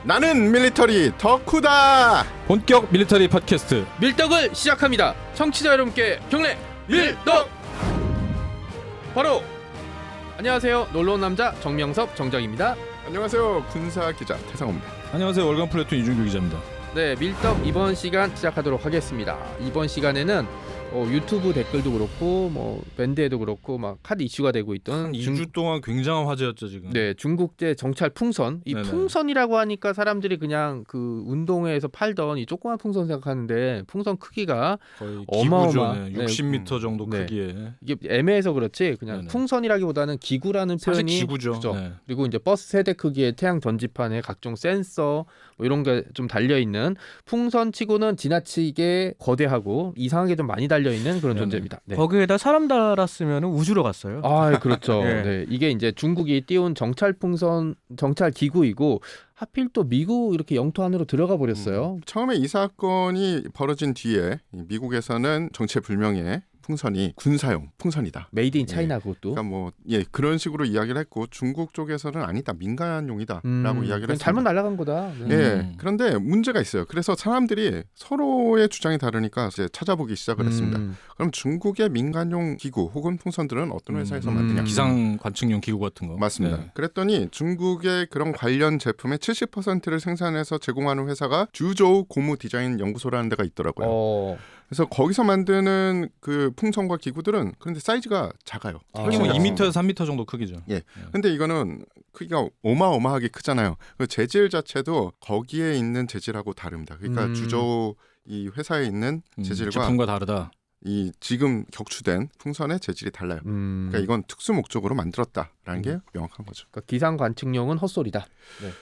나는 밀리터리 덕후다. 본격 밀리터리 팟캐스트 밀떡을 시작합니다. 청취자 여러분께 경례 밀떡. 바로 안녕하세요. 놀러온 남자 정명섭 정정입니다. 안녕하세요. 군사 기자 태상호입니다. 안녕하세요. 월간 플래툰 이준규 기자입니다. 네, 밀떡 이번 시간 시작하도록 하겠습니다. 이번 시간에는 유튜브 댓글도 그렇고 뭐 밴드에도 그렇고 막 핫 이슈가 되고 있던 2주 동안 굉장한 화제였죠 지금. 네, 중국제 정찰 풍선. 이 네네. 풍선이라고 하니까 사람들이 그냥 그 운동회에서 팔던 이 조그만 풍선 생각하는데 풍선 크기가 거의 어마어마. 기구죠. 60m 정도 네. 크기에. 이게 애매해서 그렇지 그냥 네네. 풍선이라기보다는 기구라는 사실 표현이 기구죠. 그죠? 네. 그리고 이제 버스 세대 크기의 태양 전지판에 각종 센서 뭐 이런 게 좀 달려 있는 풍선치고는 지나치게 거대하고 이상하게 좀 많이 달려 있는 그런 네네. 존재입니다. 네. 거기에다 사람 달았으면 우주로 갔어요. 아, 그렇죠. 네. 네. 이게 이제 중국이 띄운 정찰 풍선 정찰 기구이고 하필 또 미국 이렇게 영토 안으로 들어가 버렸어요. 처음에 이 사건이 벌어진 뒤에 미국에서는 정체불명의 풍선이 군사용 풍선이다. 메이드 인 예. 차이나 그것도. 그러니까 그런 식으로 이야기를 했고 중국 쪽에서는 아니다 민간용이다라고 이야기를 그냥 했습니다. 잘못 날아간 거다. 네. 예, 그런데 문제가 있어요. 그래서 사람들이 서로의 주장이 다르니까 이제 찾아보기 시작을 했습니다. 그럼 중국의 민간용 기구 혹은 풍선들은 어떤 회사에서 만드냐? 기상 관측용 기구 같은 거. 맞습니다. 네. 그랬더니 중국의 그런 관련 제품의 70%를 생산해서 제공하는 회사가 주저우 고무 디자인 연구소라는 데가 있더라고요. 그래서 거기서 만드는 그 풍선과 기구들은 그런데 사이즈가 작아요. 크기 뭐 2m에서 3m 정도 크기죠. 예. 근데 이거는 크기가 어마어마하게 크잖아요. 그 재질 자체도 거기에 있는 재질하고 다릅니다. 그러니까 주저우 이 회사에 있는 재질과 제품과 다르다. 이 지금 격추된 풍선의 재질이 달라요. 그러니까 이건 특수 목적으로 만들었다라는 게 명확한 거죠. 그러니까 기상 관측용은 헛소리다.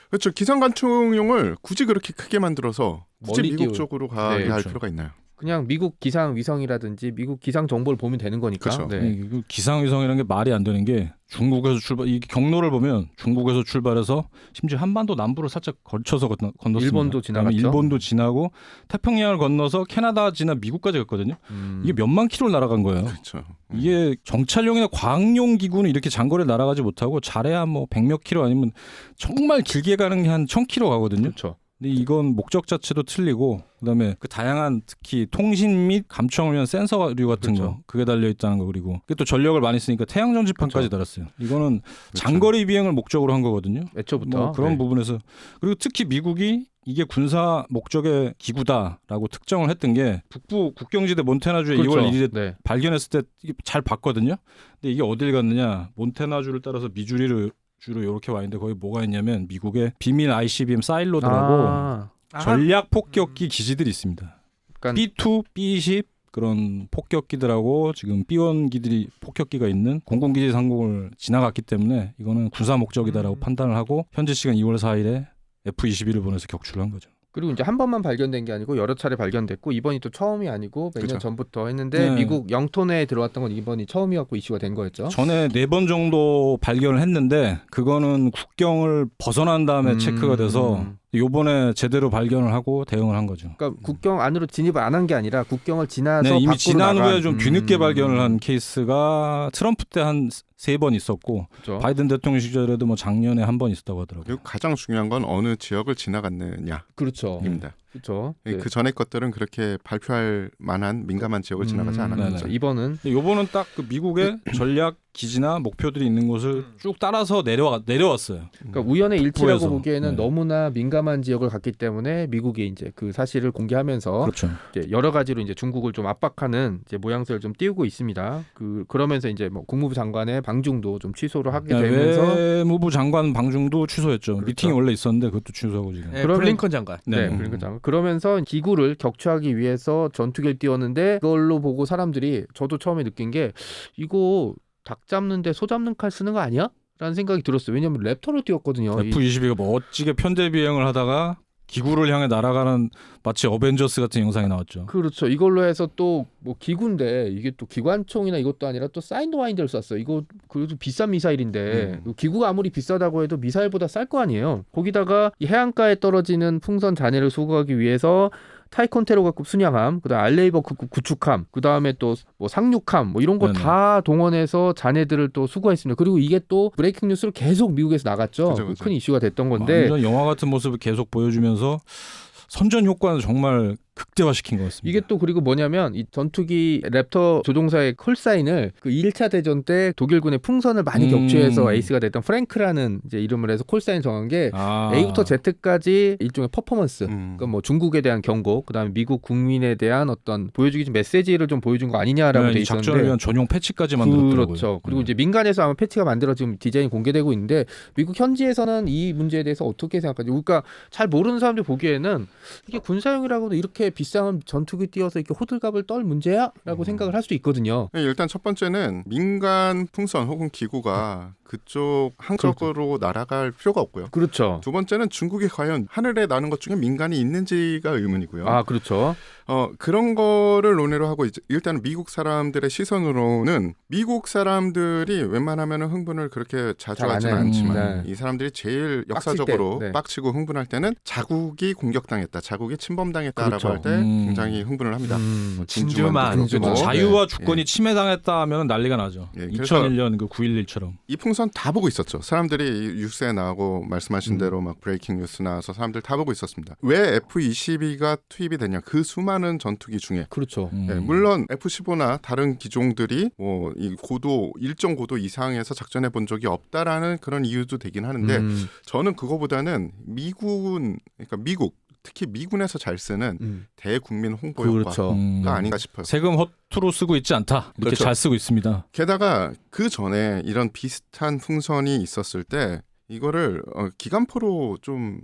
그렇죠. 기상 관측용을 굳이 그렇게 크게 만들어서 굳이 멀리 미국 띄울- 쪽으로 가게 네, 할 그렇죠. 필요가 있나요? 그냥 미국 기상 위성이라든지 미국 기상 정보를 보면 되는 거니까. 그렇죠. 네. 이거 기상위성이라는 게 말이 안 되는 게 중국에서 출발 이 경로를 보면 중국에서 출발해서 심지어 한반도 남부를 살짝 걸쳐서 건넜습니다. 일본도 그다음에 지나갔죠. 일본도 지나고 태평양을 건너서 캐나다 지나 미국까지 갔거든요. 이게 몇만 킬로를 날아간 거예요. 그렇죠. 이게 정찰용이나 과학용 기구는 이렇게 장거리 날아가지 못하고 잘해야 뭐 100몇 킬로 아니면 정말 길게 가는 게 한 1000킬로 가거든요. 그렇죠. 근데 이건 목적 자체도 틀리고 그다음에 그 다양한 특히 통신 및 감청을 위한 센서류 같은 그렇죠. 거 그게 달려 있다는 거 그리고 그게 또 전력을 많이 쓰니까 태양 전지판까지 그렇죠. 달았어요. 이거는 그렇죠. 장거리 비행을 목적으로 한 거거든요. 애초부터 뭐 그런 네. 부분에서 그리고 특히 미국이 이게 군사 목적의 기구다라고 특정을 했던 게 북부 국경지대 몬태나주에 그렇죠. 2월 1일에 네. 발견했을 때 잘 봤거든요. 근데 이게 어딜 갔느냐 몬태나주를 따라서 미주리를 주로 이렇게 와 있는데 거기 뭐가 있냐면 미국의 비밀 ICBM 사일로드라고 전략 폭격기 기지들이 있습니다. 그러니까 B2, B20 그런 폭격기들하고 지금 B1기들이 폭격기가 있는 공군기지 상공을 지나갔기 때문에 이거는 군사 목적이다라고 판단을 하고 현지 시간 2월 4일에 F-21을 보내서 격추를 한 거죠. 그리고 이제 한 번만 발견된 게 아니고 여러 차례 발견됐고 이번이 또 처음이 아니고 몇 년 그렇죠. 전부터 했는데 네. 미국 영토 내에 들어왔던 건 이번이 처음이었고 이슈가 된 거였죠. 전에 4번 정도 발견을 했는데 그거는 국경을 벗어난 다음에 체크가 돼서 요번에 제대로 발견을 하고 대응을 한 거죠. 그러니까 국경 안으로 진입을 안 한 게 아니라 국경을 지나서 네, 이미 밖으로 지난 나간. 후에 좀 뒤늦게 발견을 한 케이스가 트럼프 때 한 3번 있었고 그렇죠. 바이든 대통령 시절에도 뭐 작년에 한 번 있었다고 하더라고요. 그리고 가장 중요한 건 어느 지역을 지나갔느냐입니다. 그렇죠. 그렇죠. 네. 그 전에 것들은 그렇게 발표할 만한 민감한 지역을 지나가지 않았죠. 네네. 그렇죠. 이번은 근데 요번은 딱 그 미국의 전략 기지나 목표들이 있는 곳을 쭉 따라서 내려왔어요. 그러니까 우연의 일치라고 북부에서. 보기에는 네. 너무나 민감한 지역을 갔기 때문에 미국이 이제 그 사실을 공개하면서 그렇죠. 이제 여러 가지로 이제 중국을 좀 압박하는 이제 모양새를 좀 띄우고 있습니다. 그러면서 이제 뭐 국무부 장관의 방중도 좀 취소를 하게 되면서 외무부 장관 방중도 취소했죠. 그렇죠. 미팅이 원래 있었는데 그것도 취소하고 지금. 네, 그러면- 블링컨 장관. 네, 그러니까 그러면서 기구를 격추하기 위해서 전투기를 띄웠는데 그걸로 보고 사람들이 저도 처음에 느낀 게 이거 닭 잡는데 소 잡는 칼 쓰는 거 아니야? 라는 생각이 들었어요. 왜냐하면 랩터를 띄웠거든요. F-22가 멋지게 편대 비행을 하다가 기구를 향해 날아가는 마치 어벤져스 같은 영상이 나왔죠. 그렇죠. 이걸로 해서 또 뭐 기구인데 이게 또 기관총이나 이것도 아니라 또 사이드와인더를 쐈어요. 이거 그래도 비싼 미사일인데 기구가 아무리 비싸다고 해도 미사일보다 쌀 거 아니에요. 거기다가 이 해안가에 떨어지는 풍선 잔해를 수거하기 위해서 타이콘테로가급 순양함, 그다음 알레이버급 구축함, 그다음에 또 뭐 상륙함 뭐 이런 거 다 동원해서 자네들을 또 수거했습니다. 그리고 이게 또 브레이킹 뉴스로 계속 미국에서 나갔죠. 그죠. 큰 이슈가 됐던 건데 완전 영화 같은 모습을 계속 보여주면서 선전 효과는 정말 극대화시킨 것 같습니다. 이게 또 그리고 뭐냐면 이 전투기 랩터 조종사의 콜사인을 그 2차 대전 때 독일군의 풍선을 많이 격추해서 에이스가 됐던 프랭크라는 이제 이름을 해서 콜사인 정한 게 A부터 Z까지 일종의 퍼포먼스. 그러니까 뭐 중국에 대한 경고, 그다음에 미국 국민에 대한 어떤 보여주기 좀 메시지를 좀 보여준 거 아니냐라고 돼 있었는데 작전을 위한 전용 패치까지 만들었더라고요. 그렇죠. 그리고 이제 민간에서 아마 패치가 만들어 지금 디자인이 공개되고 있는데 미국 현지에서는 이 문제에 대해서 어떻게 생각하지? 그러니까 잘 모르는 사람들 보기에는 이게 군사용이라고도 이렇게 비싼 전투기 띄워서 이렇게 호들갑을 떨 문제야?라고 생각을 할 수도 있거든요. 일단 첫 번째는 민간 풍선 혹은 기구가 그쪽 한쪽으로 날아갈 필요가 없고요. 그렇죠. 두 번째는 중국이 과연 하늘에 나는 것 중에 민간이 있는지가 의문이고요. 아, 그렇죠. 그런 거를 논의로 하고 일단 미국 사람들의 시선으로는 미국 사람들이 웬만하면 흥분을 그렇게 자주 하지는 않지만 이 사람들이 제일 역사적으로 빡치고 흥분할 때는 자국이 공격당했다, 자국이 침범당했다라고 그렇죠. 할 때 굉장히 흥분을 합니다. 진주만 자유와 주권이 침해당했다 하면 난리가 나죠. 2001년 그 9.11처럼. 이 풍선 다 보고 있었죠. 사람들이 뉴스에 나오고 말씀하신 대로 막 브레이킹 뉴스 나와서 사람들 다 보고 있었습니다. 왜 F-22가 투입이 됐냐? 그 수많은 전투기 중에. 그렇죠. 물론 F-15나 다른 기종들이 뭐 이 고도 일정 고도 이상에서 작전해 본 적이 없다라는 그런 이유도 되긴 하는데 저는 그거보다는 그러니까 미국 특히 미군에서 잘 쓰는 대국민 홍보 효과가 아닌가 싶어요. 세금 허투루 쓰고 있지 않다. 이렇게 그렇죠. 잘 쓰고 있습니다. 게다가 그 전에 이런 비슷한 풍선이 있었을 때 이거를 기관포로 좀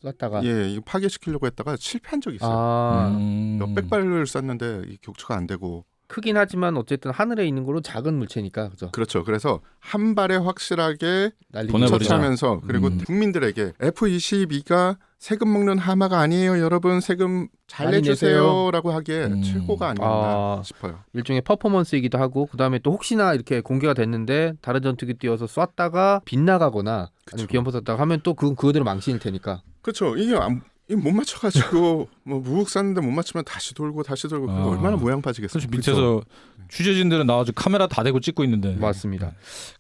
쐈다가 이거 파괴시키려고 했다가 실패한 적이 있어요. 몇백 발을 쐈는데 격추가 안 되고. 크긴 하지만 어쨌든 하늘에 있는 걸로 작은 물체니까 그죠. 그렇죠. 그래서 한 발에 확실하게 보내버리자. 처치하면서 그리고 국민들에게 F-22가 세금 먹는 하마가 아니에요, 여러분. 세금 잘 내주세요라고 하기에 최고가 아닌가 싶어요. 일종의 퍼포먼스이기도 하고 그다음에 또 혹시나 이렇게 공개가 됐는데 다른 전투기 띄워서 쐈다가 빗나가거나 아니면 기원포 쐈다가 하면 또 그거대로 망신일 테니까. 그렇죠. 이게 못 맞춰가지고 뭐 무국 쐈는데 못 맞추면 다시 돌고 그거 얼마나 모양 빠지겠어요. 사실 밑에서 취재진들은 나와서 카메라 다 대고 찍고 있는데. 맞습니다.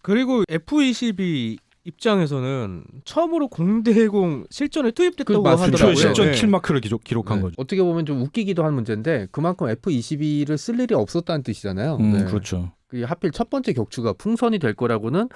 그리고 F-22 입장에서는 처음으로 공대공 실전에 투입됐다고 하더라고요. 실전 킬마크를 기록한 거죠. 어떻게 보면 좀 웃기기도 한 문제인데 그만큼 F-22를 쓸 일이 없었다는 뜻이잖아요. 그렇죠. 하필 첫 번째 격추가 풍선이 될 거라고는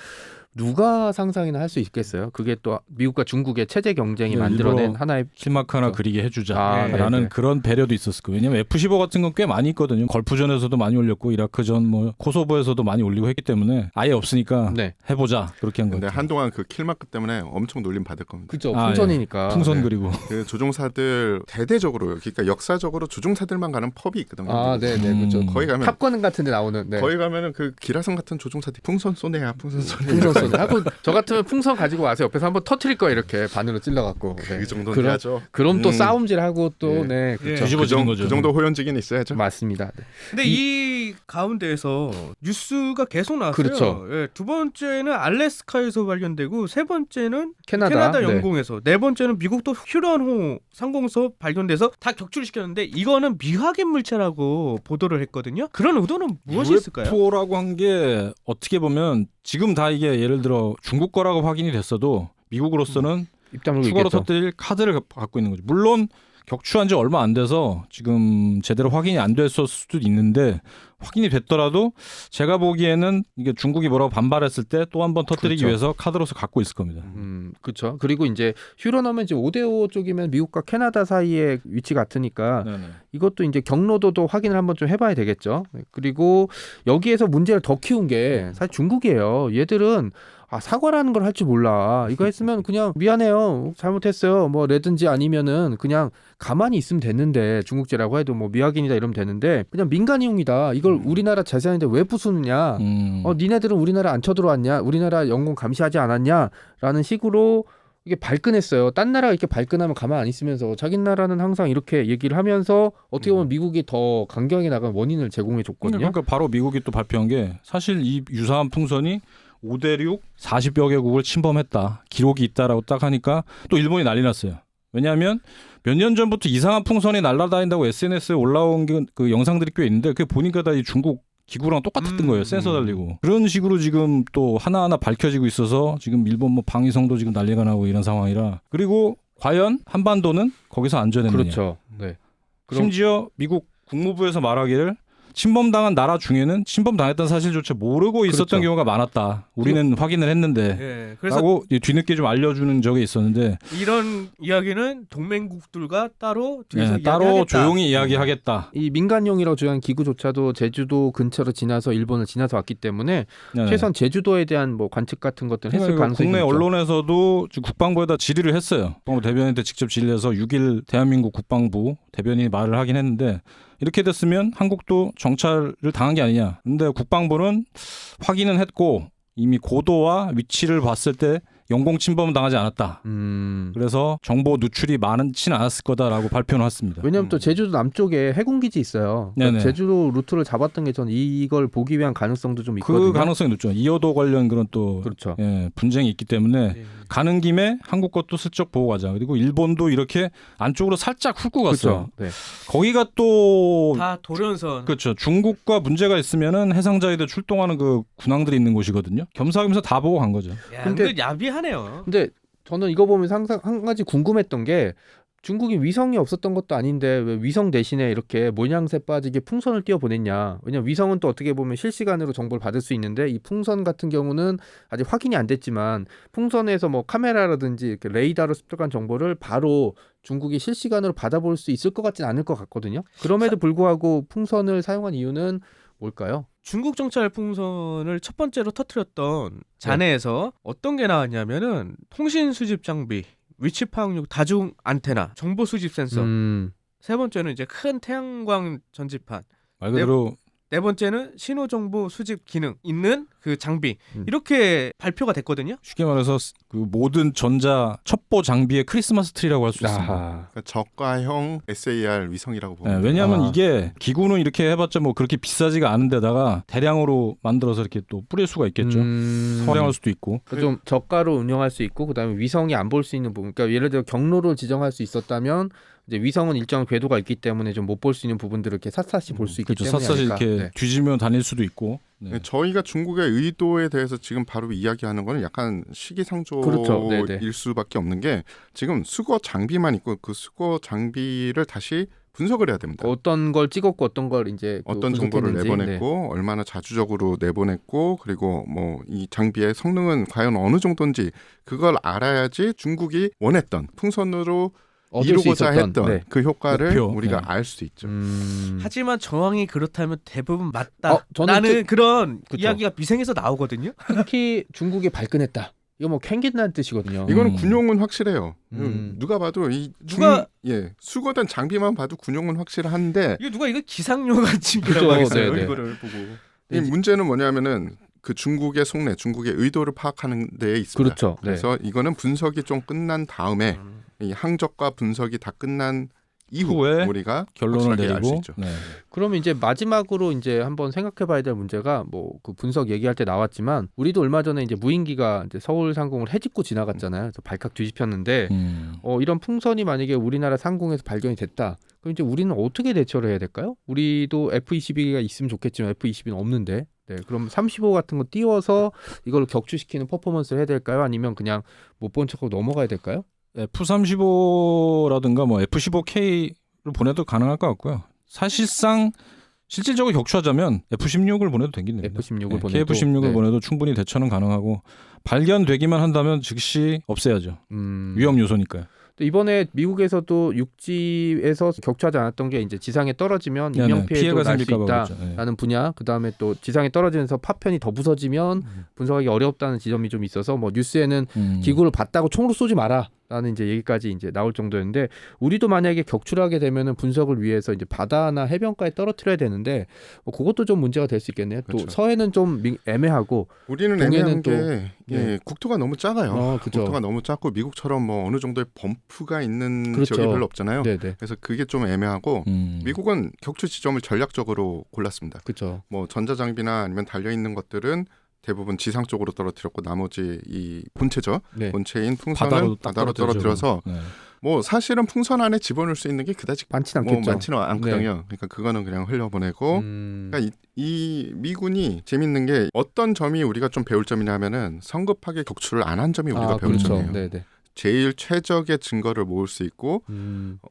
누가 상상이나 할 수 있겠어요. 그게 또 미국과 중국의 체제 경쟁이 만들어낸 하나의 킬마크 하나 그리게 해주자라는 그런 배려도 있었을 거예요. 왜냐하면 F-15 같은 건 꽤 많이 있거든요. 걸프전에서도 많이 올렸고 이라크전 뭐 코소보에서도 많이 올리고 했기 때문에 아예 없으니까 해보자 그렇게 한 거예요. 근데 한동안 그 킬마크 때문에 엄청 놀림 받을 겁니다. 그렇죠. 풍선이니까. 풍선 그리고 그 조종사들 대대적으로 그러니까 역사적으로 조종사들만 가는 펍이 있거든요. 그렇죠. 거기 가면 탑건 같은데 나오는. 거기 가면은 그 기라성 같은 조종사들이 풍선 쏘네야, 풍선 쏘네. 하고 저 같으면 풍선 가지고 와서 옆에서 한번 터트릴 거야 이렇게 반으로 찔러갖고. 그 정도는 해야죠. 그럼 또 싸움질하고 또 그렇죠. 뒤집어지는 거죠. 그 정도 호연지기는 있어야죠. 맞습니다. 근데 이 가운데에서 뉴스가 계속 나왔어요. 그렇죠. 두 번째는 알래스카에서 발견되고 세 번째는 캐나다 영공에서 네 번째는 미국도 휴런호 상공에서 발견돼서 다 격추를 시켰는데 이거는 미확인 물체라고 보도를 했거든요. 그런 의도는 무엇이 있을까요? UFO라고 한 게 어떻게 보면 지금 다 이게 예를 들어 중국 거라고 확인이 됐어도 미국으로서는 추가로 터뜨릴 카드를 갖고 있는 거죠. 물론 격추한 지 얼마 안 돼서 지금 제대로 확인이 안 됐을 수도 있는데 확인이 됐더라도 제가 보기에는 이게 중국이 뭐라고 반발했을 때 또 한 번 터뜨리기 위해서 카드로서 갖고 있을 겁니다. 그렇죠. 그리고 이제 휴런하면 이제 5대5 쪽이면 미국과 캐나다 사이에 위치 같으니까 이것도 이제 경로도도 확인을 한번 좀 해봐야 되겠죠. 그리고 여기에서 문제를 더 키운 게 사실 중국이에요. 얘들은 사과라는 걸 할 줄 몰라. 이거 했으면 그냥 미안해요, 잘못했어요, 뭐 레든지 아니면은 그냥 가만히 있으면 됐는데 중국제라고 해도 뭐 미확인이다 이러면 되는데 그냥 민간이용이다. 이걸 우리나라 재산인데 왜 부수느냐. 니네들은 우리나라 안 쳐들어왔냐. 우리나라 영공 감시하지 않았냐라는 식으로 이게 발끈했어요. 딴 나라가 이렇게 발끈하면 가만 안 있으면서 자기 나라는 항상 이렇게 얘기를 하면서 어떻게 보면 미국이 더 강경하게 나간 원인을 제공해 줬거든요. 그러니까 바로 미국이 또 발표한 게 사실 이 유사한 풍선이 5대6 40여 개국을 침범했다. 기록이 있다라고 딱 하니까 또 일본이 난리 났어요. 왜냐하면 몇 년 전부터 이상한 풍선이 날아다닌다고 SNS에 올라온 그 영상들이 꽤 있는데 그게 보니까 다 이 중국 기구랑 똑같았던 거예요. 센서 달리고. 그런 식으로 지금 또 하나하나 밝혀지고 있어서 지금 일본 뭐 방위성도 지금 난리가 나고 이런 상황이라. 그리고 과연 한반도는 거기서 안전했느냐. 그렇죠. 네. 심지어 미국 국무부에서 말하기를 침범당한 나라 중에는 침범당했던 사실조차 모르고 있었던 그렇죠. 경우가 많았다. 우리는 확인을 했는데 예, 그래서 라고 뒤늦게 좀 알려주는 적이 있었는데 이런 이야기는 동맹국들과 따로 뒤에서 따로 이야기하겠다. 조용히 이야기하겠다. 이 민간용이라고 주장한 기구조차도 제주도 근처로 지나서 일본을 지나서 왔기 때문에 네네. 최소한 제주도에 대한 뭐 관측 같은 것들은 했을 그러니까 가능성이 국내 있죠. 언론에서도 지금 국방부에다 질의를 했어요. 국방부 대변인한테 직접 질의해서 6일 대한민국 국방부 대변인이 말을 하긴 했는데 이렇게 됐으면 한국도 정찰을 당한 게 아니냐. 근데 국방부는 확인은 했고 이미 고도와 위치를 봤을 때 영공 침범은 당하지 않았다. 그래서 정보 누출이 많지는 않았을 거다라고 발표는 했습니다. 왜냐하면 또 제주도 남쪽에 해군기지 있어요. 그러니까 네네. 제주도 루트를 잡았던 게 저는 이걸 보기 위한 가능성도 좀 있거든요. 그 가능성이 높죠. 이어도 관련 그런 또 그렇죠. 분쟁이 있기 때문에 예. 가는 김에 한국 것도 슬쩍 보고 가자. 그리고 일본도 이렇게 안쪽으로 살짝 훑고 갔어요. 그렇죠. 네. 거기가 또 다 돌연선. 그렇죠. 중국과 문제가 있으면은 해상자위대 출동하는 그 군항들이 있는 곳이거든요. 겸사겸사 다 보고 간 거죠. 야, 근데- 근데 야비하네요. 근데 저는 이거 보면서 항상 한 가지 궁금했던 게 중국이 위성이 없었던 것도 아닌데 왜 위성 대신에 이렇게 모양새 빠지게 풍선을 띄워 보냈냐. 왜냐면 위성은 또 어떻게 보면 실시간으로 정보를 받을 수 있는데 이 풍선 같은 경우는 아직 확인이 안 됐지만 풍선에서 뭐 카메라라든지 이렇게 레이더로 습득한 정보를 바로 중국이 실시간으로 받아볼 수 있을 것 같진 않을 것 같거든요. 그럼에도 불구하고 풍선을 사용한 이유는 뭘까요? 중국 정찰 풍선을 첫 번째로 터뜨렸던 잔해에서 어떤 게 나왔냐면은 통신 수집 장비, 위치 파악용 다중 안테나, 정보 수집 센서. 세 번째는 이제 큰 태양광 전지판. 말 그대로 네 번째는 신호 정보 수집 기능 있는 그 장비. 이렇게 발표가 됐거든요. 쉽게 말해서 그 모든 전자 첩보 장비의 크리스마스 트리라고 할 수 있습니다. 그러니까 저가형 SAR 위성이라고 네, 보면 왜냐하면 아. 이게 기구는 이렇게 해봤자 뭐 그렇게 비싸지가 않은데다가 대량으로 만들어서 이렇게 또 뿌릴 수가 있겠죠. 사용할 수도 있고. 좀 저가로 운영할 수 있고 그다음에 위성이 안 볼 수 있는 부분. 그러니까 예를 들어 경로를 지정할 수 있었다면 이제 위성은 일정한 궤도가 있기 때문에 좀 못 볼 수 있는 부분들을 이렇게 샅샅이 볼 수 있기 그렇죠. 때문에 샅샅이 아닐까. 이렇게 네. 뒤지면 다닐 수도 있고. 네. 저희가 중국의 의도에 대해서 지금 바로 이야기하는 거는 약간 시기상조일 그렇죠. 네네. 수밖에 없는 게 지금 수거 장비만 있고 그 수거 장비를 다시 분석을 해야 됩니다. 어떤 걸 찍었고 어떤 걸 이제 그 어떤 정보를 분석했는지. 내보냈고 얼마나 자주적으로 내보냈고 그리고 뭐 이 장비의 성능은 과연 어느 정도인지 그걸 알아야지 중국이 원했던 풍선으로 얻을 수 이루고자 있었던, 했던 네. 그 효과를 목표. 우리가 네. 알 수 있죠. 하지만 정황이 그렇다면 대부분 맞다. 저는 라는 그런 그쵸. 이야기가 미생에서 나오거든요. 특히 중국이 발끈했다. 이거 뭐 캥긴다는 뜻이거든요. 이거는 군용은 확실해요. 음. 누가 봐도 이 누가- 수거된 장비만 봐도 군용은 확실한데 이거 누가 이거 기상용 같은 그죠, 거라고 하겠어요. 네네. 이거를 보고. 이 문제는 뭐냐면은 그 중국의 속내, 중국의 의도를 파악하는 데에 있습니다. 그렇죠. 네. 그래서 이거는 분석이 좀 끝난 다음에 이 항적과 분석이 다 끝난 이후에 후에 우리가 결론을 확실하게 알수 내리고. 있죠. 네. 그러면 이제 마지막으로 이제 한번 생각해봐야 될 문제가 뭐 그 분석 얘기할 때 나왔지만 우리도 얼마 전에 이제 무인기가 이제 서울 상공을 해집고 지나갔잖아요. 그래서 발칵 뒤집혔는데 이런 풍선이 만약에 우리나라 상공에서 발견이 됐다. 그럼 이제 우리는 어떻게 대처를 해야 될까요? 우리도 F-22가 있으면 좋겠지만 F-22는 없는데. 네, 그럼 35 같은 거 띄워서 이걸 격추시키는 퍼포먼스를 해야 될까요? 아니면 그냥 못 본 척하고 넘어가야 될까요? F-35라든가 뭐 F-15K를 보내도 가능할 것 같고요. 사실상 실질적으로 격추하자면 F-16을 보내도 되긴 됩니다. F-16을 보내도 KF-16을 네. 보내도 충분히 대처는 가능하고 발견되기만 한다면 즉시 없애야죠. 위험 요소니까요. 또 이번에 미국에서도 육지에서 격추하지 않았던 게 이제 지상에 떨어지면 네네, 인명 피해도 피해가 날 수 생길까 봐 있다라는 그렇죠. 네. 분야. 그다음에 또 지상에 떨어지면서 파편이 더 부서지면 분석하기 어렵다는 지점이 좀 있어서 뭐 뉴스에는 기구를 봤다고 총으로 쏘지 마라라는 이제 얘기까지 이제 나올 정도였는데 우리도 만약에 격추를 하게 되면은 분석을 위해서 이제 바다나 해변가에 떨어뜨려야 되는데 뭐 그것도 좀 문제가 될 수 있겠네요. 또 그렇죠. 서해는 좀 애매하고 우리는 동해는 애매한 또- 게 네. 국토가 너무 작아요. 그죠. 국토가 너무 작고 미국처럼 뭐 어느 정도의 범프가 있는 그렇죠. 지역이 별로 없잖아요. 네네. 그래서 그게 좀 애매하고 미국은 격추 지점을 전략적으로 골랐습니다. 그렇죠. 뭐 전자장비나 아니면 달려 있는 것들은 대부분 지상 쪽으로 떨어뜨렸고 나머지 이 본체죠. 네. 본체인 풍선은 바다로 떨어뜨려서 네. 뭐 사실은 풍선 안에 집어넣을 수 있는 게 그다지 많지는 않겠죠. 뭐 많지는 않거든요. 네. 그러니까 그거는 그냥 흘려보내고 그러니까 이 미군이 재밌는 게 어떤 점이 우리가 좀 배울 점이냐면은 성급하게 격추를 안 한 점이 우리가 배울 그렇죠. 점이에요. 네네. 제일 최적의 증거를 모을 수 있고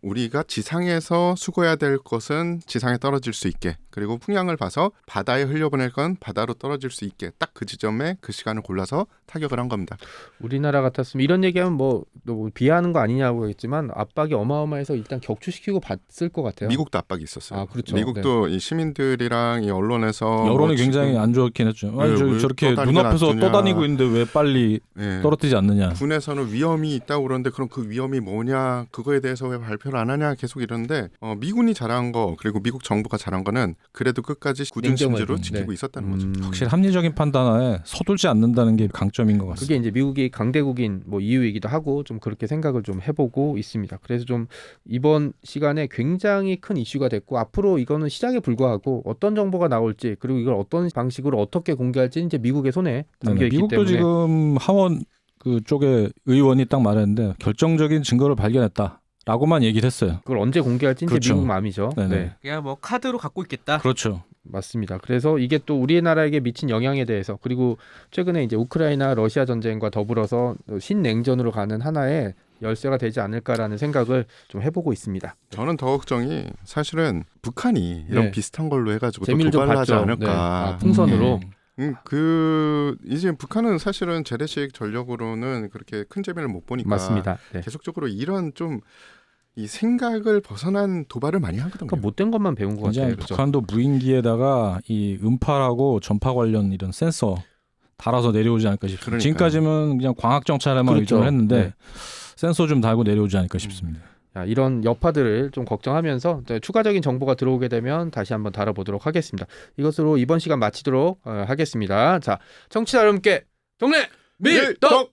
우리가 지상에서 수거해야 될 것은 지상에 떨어질 수 있게 그리고 풍향을 봐서 바다에 흘려보낼 건 바다로 떨어질 수 있게 딱 그 지점에 그 시간을 골라서 타격을 한 겁니다. 우리나라 같았으면 이런 얘기하면 뭐 비하하는 거 아니냐고 했지만 압박이 어마어마해서 일단 격추시키고 봤을 것 같아요. 미국도 압박이 있었어요. 그렇죠. 미국도 이 시민들이랑 이 언론에서 여론이 굉장히 안 좋긴 했죠. 아니, 저렇게 눈앞에서 떠다니고 있는데 왜 빨리 떨어뜨리지 않느냐. 군에서는 위험이 있다고 그러는데 그럼 그 위험이 뭐냐 그거에 대해서 왜 발표를 안 하냐 계속 이러는데 미군이 잘한 거 그리고 미국 정부가 잘한 거는 그래도 끝까지 굳은 심지로 지키고 있었다는 거죠. 확실히 합리적인 판단에 서둘지 않는다는 게 강점인 것 같습니다. 그게 이제 미국이 강대국인 뭐 이유이기도 하고 좀 그렇게 생각을 좀 해보고 있습니다. 그래서 좀 이번 시간에 굉장히 큰 이슈가 됐고 앞으로 이거는 시작에 불과하고 어떤 정보가 나올지 그리고 이걸 어떤 방식으로 어떻게 공개할지 이제 미국의 손에 담겨 있기 미국도 때문에 지금 하원 그 쪽에 의원이 딱 말했는데 결정적인 증거를 발견했다라고만 얘기를 했어요. 그걸 언제 공개할지 이제 그렇죠. 미국 마음이죠. 네네. 네. 그냥 뭐 카드로 갖고 있겠다. 그렇죠. 맞습니다. 그래서 이게 또 우리나라에게 미친 영향에 대해서 그리고 최근에 이제 우크라이나 러시아 전쟁과 더불어서 신냉전으로 가는 하나의 열쇠가 되지 않을까라는 생각을 좀 해보고 있습니다. 저는 더 걱정이 사실은 북한이 이런 비슷한 걸로 해가지고 또 재미를 좀 도발하지 봤죠. 않을까. 풍선으로. 이제 북한은 사실은 재래식 전력으로는 그렇게 큰 재미를 못 보니까 맞습니다. 네. 계속적으로 이런 좀 이 생각을 벗어난 도발을 많이 하거든요. 그러니까 못된 것만 배운 것 같아요. 그렇죠? 북한도 무인기에다가 이 음파라고 전파 관련 이런 센서 달아서 내려오지 않을까 싶습니다. 그러니까요. 지금까지는 그냥 광학 정찰에만 그렇죠. 의존을 했는데 네. 센서 좀 달고 내려오지 않을까 싶습니다. 이런 여파들을 좀 걱정하면서 추가적인 정보가 들어오게 되면 다시 한번 다뤄보도록 하겠습니다. 이것으로 이번 시간 마치도록 하겠습니다. 자, 청취자 여러분께 동네 밀떡!